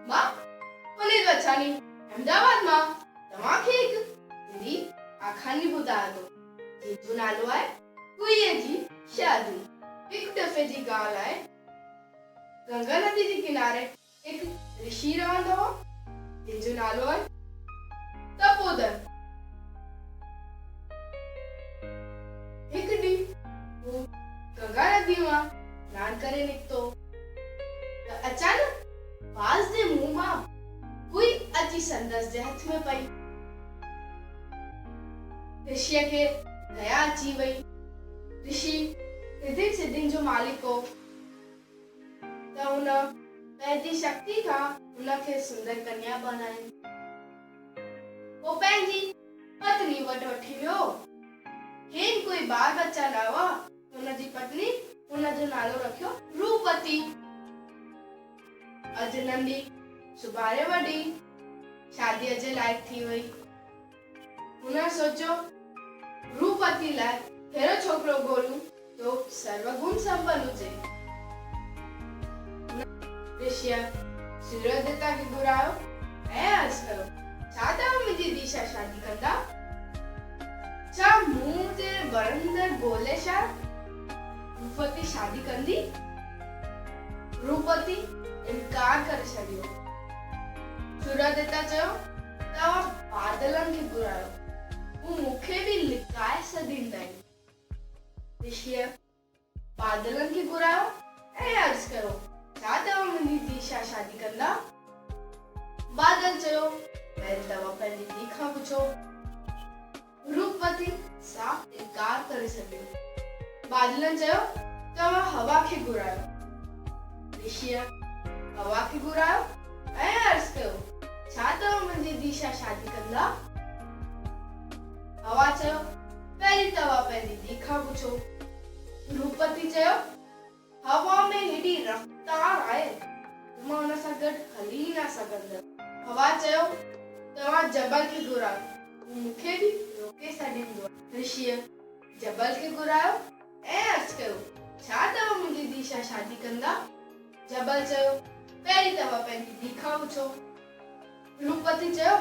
मां पुनीत वछानी अहमदाबाद मां तव्हांखे हिकु सिंधी आखानी ॿुधायां थो जंहिंजो नालो आहे कुईअ जी शादी। हिकु दफ़े जी ॻाल्हि आहे, गंगा नदी जे किनारे हिकु ऋषि रहंदो हो जंहिंजो नालो आहे तपोदन। हिकु ॾींहुं हू गंगा नदी मां सनानु करे निकितो त अचानक बाज़ जे मुंहं मां कुई अची संदसि जे हथ में पई। ऋषिअ खे दया अची वई। ऋषि रिद्धियुनि सिद्धियुनि जो मालिक हो त हुन पंहिंजी शक्ति खां हुनखे सुंदर कन्या बनाई। वो पंहिंजी पत्नी वटि वठी वियो। खेनि कोई बाल बच्चा न हुआ त हुनजी पत्नी हुनजो नालो रखियो रूपवती। अॼु नंढी सुभाणे वॾी शादीअ जे लाइक़ थी वई। हुन सोचियो रूपवती लाइ कहिड़ो छोकिरो ॻोल्हियूं जो सर्वगुण संपन्न हुजे। ऋषिअ सूर्यदेवता खे घुरायो ऐं अर्ज़ु कयो, छा तव्हां मुंहिंजी दिशा शादी कंदा? छा मूं जे वणंदड़ ॻोल्हे छा रूपवती शादी कंदी? रूपवती इनकार करे छॾियो। सूर्यदेवता चयो, तव्हां बादलनि खे घुरायो, हू मूंखे बि लिकाए छॾींदा। ऋषिअ बादलनि खे घुरायो ऐं अर्ज़ु कयो, छा तव्हां मुंहिंजी दिशा शादी कंदा? बादल चयो, पहिरीं तव्हां पंहिंजी धीउ खां पुछो। रूपवती साफ़ इनकार करे छॾियो। बादलनि चयो, तव्हां हवा खे घुरायो। ऋषिअ हवा खे घुरायो ऐं अर्ज़ु कयो, छा तव्हां मुंहिंजी दिशा शादी कंदा? हवा चयो, पहिरीं तव्हां पंहिंजी धीउ खां पुछो। रूपवती चयो, हवा में हेॾी रफ़्तार आहे मां हुन सां गॾु हली न सघंदमि। हवा चयो, तव्हां जबल खे घुरायो, हू मूंखे बि रोके छॾींदो। ऋषिअ जबल खे घुरायो ऐं अर्ज़ु कयो, छा तव्हां मुंहिंजी दिशा शादी कंदा? जबल चयो, पहिरीं तव्हां पंहिंजी धीउ खां पुछो। रूपवती चयो,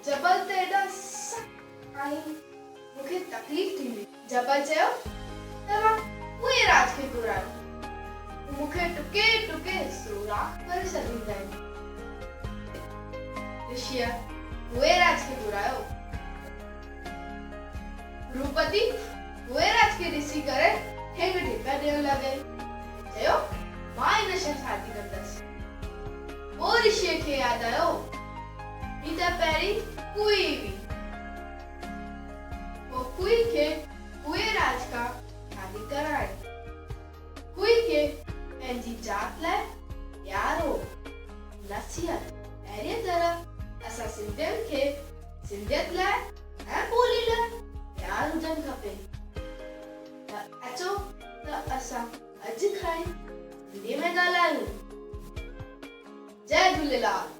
जबल त एॾा सख़्त आहिनि, मूंखे तकलीफ़ थींदी। जबल चयो, तव्हां उहे राज खे घुरायो, हू मूंखे टुके टुके सुराख़ करे छॾींदा आहिनि। ऋषिअ उहे राज खे घुरायो। रूपवती उहे राज खे ॾिसी करे ठेंग ठेका ॾियण लॻई। चयो, मां हिन सां शादी कंदसि। पोइ ऋषिअ खे यादि आयो, ही त पहिरीं कुई हुई। पोइ कुई खे उहे राज खां शादी कराई। कुई खे पंहिंजी जात लाइ प्यार हो, नसीहत। अहिड़ीअ तरह असां सिंधियुनि खे सिंधियत लाइ ऐं ॿोली लाइ प्यार हुजणु खपे। त अचो त असां अॼु खां ई हिंदी में ॻाल्हायूं। जय झूलेलाल।